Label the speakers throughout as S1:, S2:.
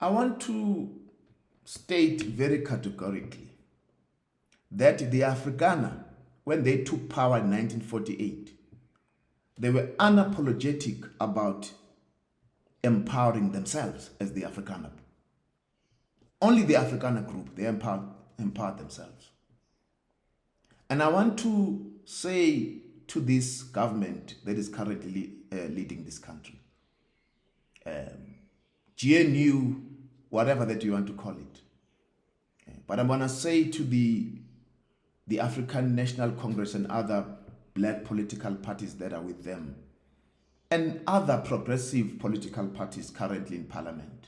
S1: I want to state very categorically that the Afrikaner, when they took power in 1948, they were unapologetic about empowering themselves as the Afrikaner. Only the Afrikaner group, they empowered themselves. And I want to say to this government that is currently leading this country, GNU, whatever that you want to call it. But I'm going to say to the African National Congress and other black political parties that are with them, and other progressive political parties currently in parliament,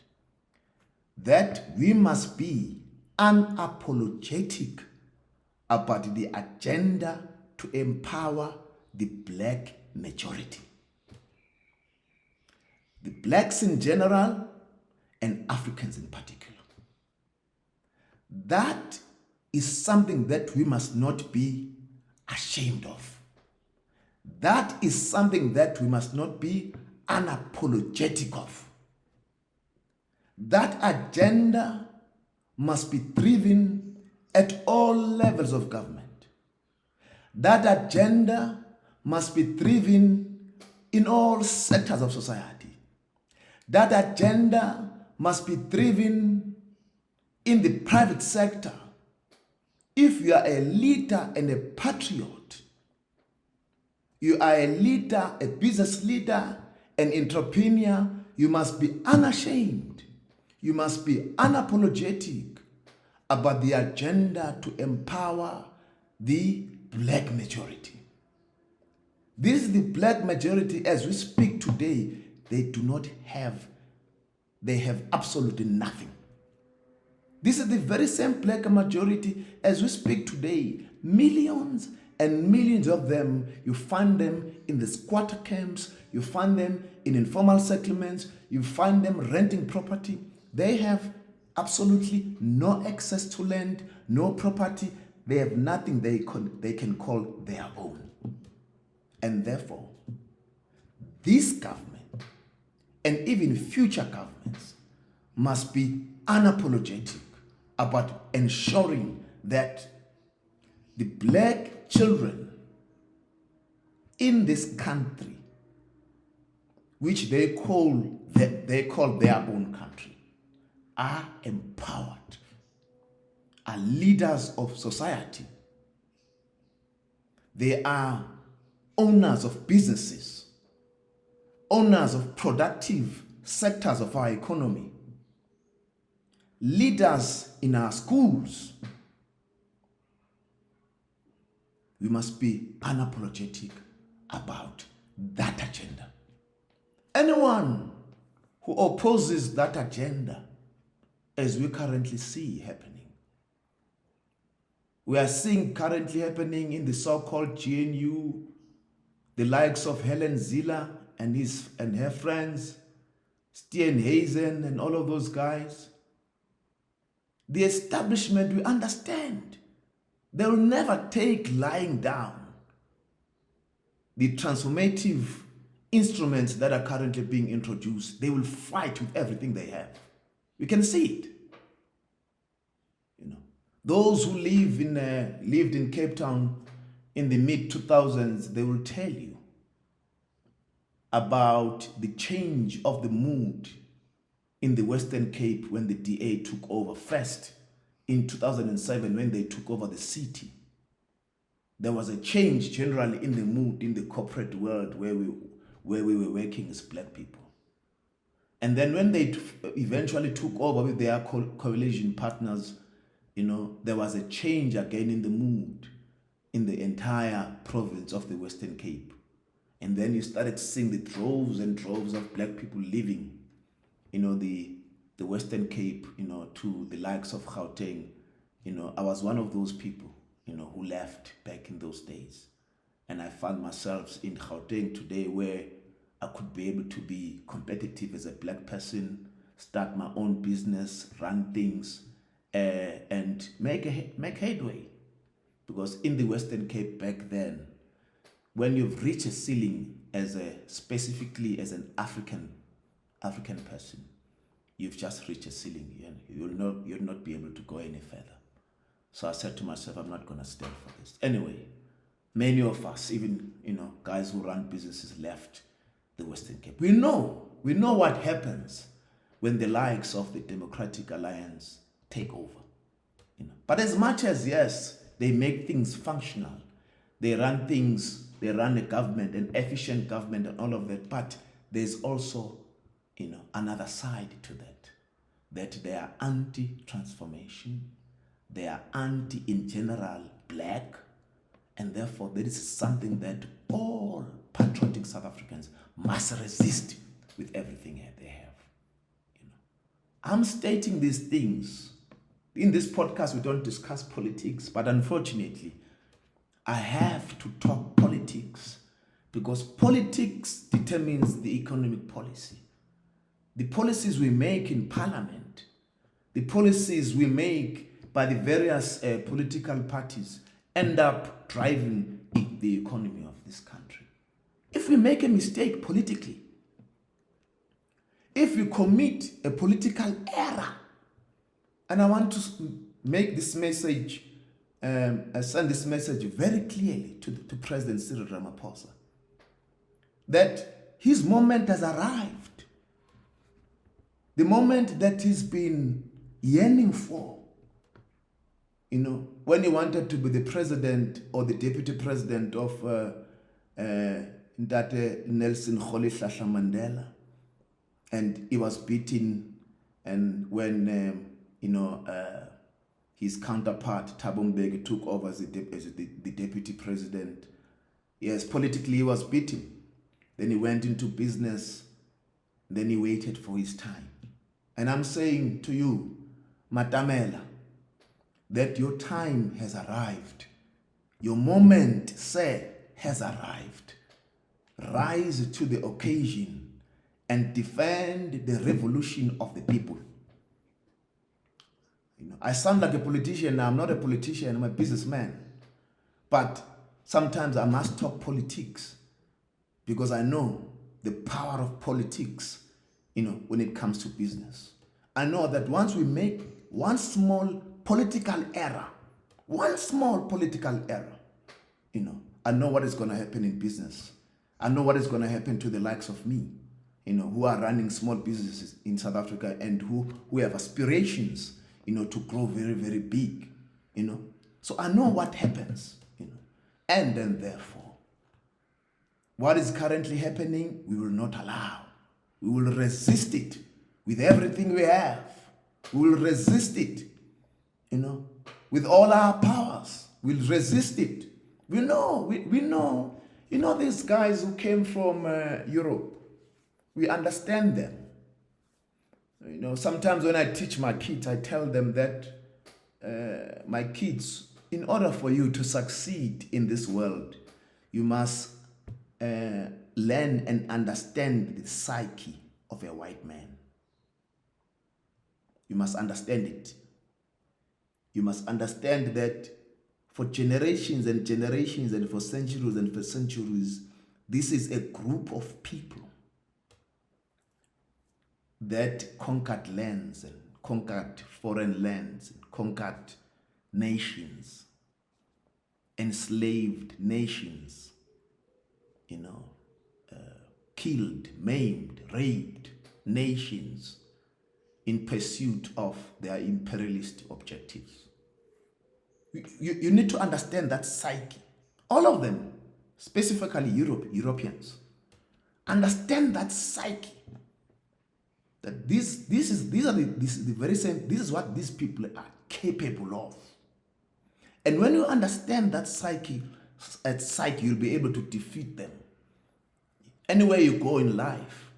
S1: that we must be unapologetic about the agenda to empower the black majority. The blacks in general and Africans in particular. That is something that we must not be ashamed of. That is something that we must not be unapologetic of. That agenda must be driven at all levels of government. That agenda must be driven in all sectors of society. That agenda must be driven in the private sector. If you are a leader and a patriot, you are a leader, a business leader, an entrepreneur, you must be unashamed. You must be unapologetic about the agenda to empower the black majority. This is the black majority as we speak today. They have absolutely nothing. This is the very same black majority as we speak today. Millions and millions of them, you find them in the squatter camps, you find them in informal settlements, you find them renting property. They have absolutely no access to land, no property. They have nothing they can call their own. And therefore, this government and even future governments must be unapologetic about ensuring that the black children in this country, which they call their own country, are empowered, are leaders of society. They are owners of businesses, owners of productive sectors of our economy, leaders in our schools. We must be unapologetic about that agenda. Anyone who opposes that agenda, as we currently see happening, we are seeing currently happening in the so-called GNU, the likes of Helen Ziller and her friends, Steenhuisen and all of those guys. The establishment, we understand, they will never take lying down the transformative instruments that are currently being introduced. They will fight with everything they have. We can see it. Those who lived in Cape Town in the mid-2000s, they will tell you about the change of the mood in the Western Cape when the DA took over first in 2007 when they took over the city. There was a change generally in the mood in the corporate world where we were working as black people. And then when they eventually took over with their coalition partners, there was a change again in the mood in the entire province of the Western Cape. And then you started seeing the droves and droves of black people leaving, the Western Cape, to the likes of Gauteng. I was one of those people, who left back in those days. And I found myself in Gauteng today where I could be able to be competitive as a black person, start my own business, run things, and make headway. Because in the Western Cape back then, when you've reached a ceiling specifically as an African person, you've just reached a ceiling and you'll not be able to go any further. So I said to myself, I'm not going to stand for this. Anyway, many of us, even, guys who run businesses, left the Western Cape. We know what happens when the likes of the Democratic Alliance take over. But as much as, yes, they make things functional, they run a government, an efficient government and all of that, but there's also, another side to that they are anti-transformation, they are anti, in general, black, and therefore there is something that all patriotic South Africans must resist with everything they have. I'm stating these things. In this podcast, we don't discuss politics, but unfortunately, I have to talk politics because politics determines the economic policy. The policies we make in parliament, the policies we make by the various political parties end up driving the economy of this country. If we make a mistake politically, if we commit a political error, and I want to make this message, send this message very clearly to President Cyril Ramaphosa, that his moment has arrived. The moment that he's been yearning for, when he wanted to be the president or the deputy president of Ndate Nelson Rolihlahla Mandela, and he was beaten, and when his counterpart Thabo Mbeki took over as the deputy president, yes, politically he was beaten. Then he went into business, then he waited for his time. And I'm saying to you, Matamela, that your time has arrived. Your moment, sir, has arrived. Rise to the occasion and defend the revolution of the people. I sound like a politician now. I'm not a politician, I'm a businessman. But sometimes I must talk politics because I know the power of politics, when it comes to business. I know that once we make one small political error, I know what is going to happen in business. I know what is going to happen to the likes of me, who are running small businesses in South Africa and who have aspirations, to grow very, very big, So I know what happens, And then therefore, what is currently happening, we will not allow. We will resist it with everything we have. We will resist it, with all our powers. We'll resist it. We know, these guys who came from Europe, we understand them. Sometimes when I teach my kids, I tell them that my kids, in order for you to succeed in this world, you must learn and understand the psyche of a white man. You must understand it. You must understand that for generations and generations and for centuries, this is a group of people that conquered lands and conquered foreign lands, and conquered nations, enslaved nations, killed, maimed, raped nations in pursuit of their imperialist objectives. You need to understand that psyche. All of them, specifically Europeans, understand that psyche. That this is the very same. This is what these people are capable of. And when you understand that psyche, you'll be able to defeat them. Anywhere you go in life,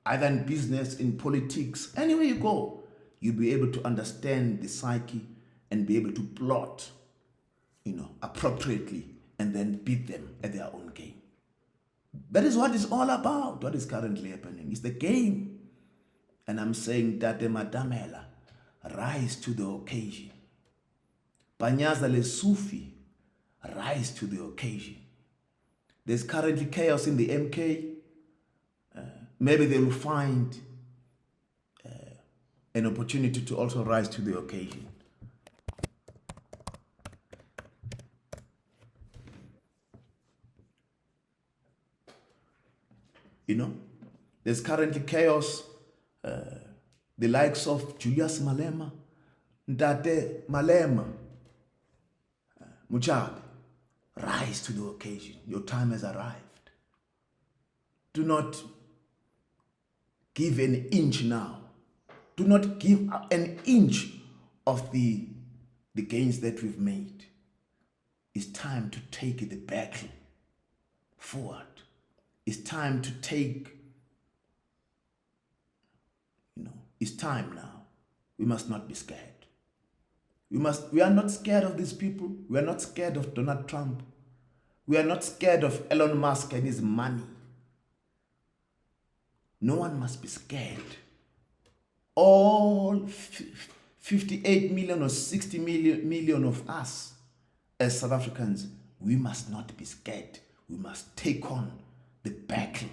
S1: either in business, in politics, anywhere you go, you'll be able to understand the psyche and be able to plot, appropriately, and then beat them at their own game. That is what it's all about. What is currently happening is the game. And I'm saying that the Madamela rise to the occasion. Panyaza le Sufi rise to the occasion. There's currently chaos in the MK. Maybe they will find an opportunity to also rise to the occasion. You know, there's currently chaos. The likes of Julius Malema, Ndate Malema, Mujabe, rise to the occasion. Your time has arrived. Do not give an inch now. Do not give an inch of the gains that we've made. It's time to take the battle forward. It's time to take, it's time now. We must not be scared. We are not scared of these people. We are not scared of Donald Trump. We are not scared of Elon Musk and his money. No one must be scared. All 58 million or 60 million of us as South Africans, we must not be scared. We must take on the battle.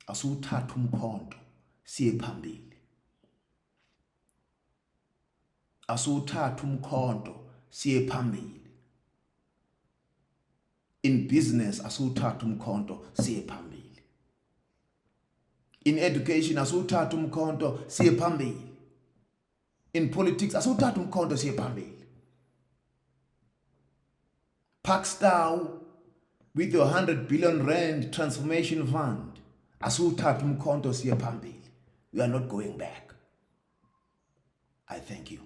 S1: Asuthatha umkhonto siye phambili. Asuthatha umkhonto siye phambili. In business, asuthatha umkhonto siye phambili. In education, asuthatha umkhonto siye phambili. In politics, asuthatha umkhonto siye phambili. Pakistan, with your 100 billion rand transformation fund, asuthatha umkhonto siye phambili. We are not going back. I thank you.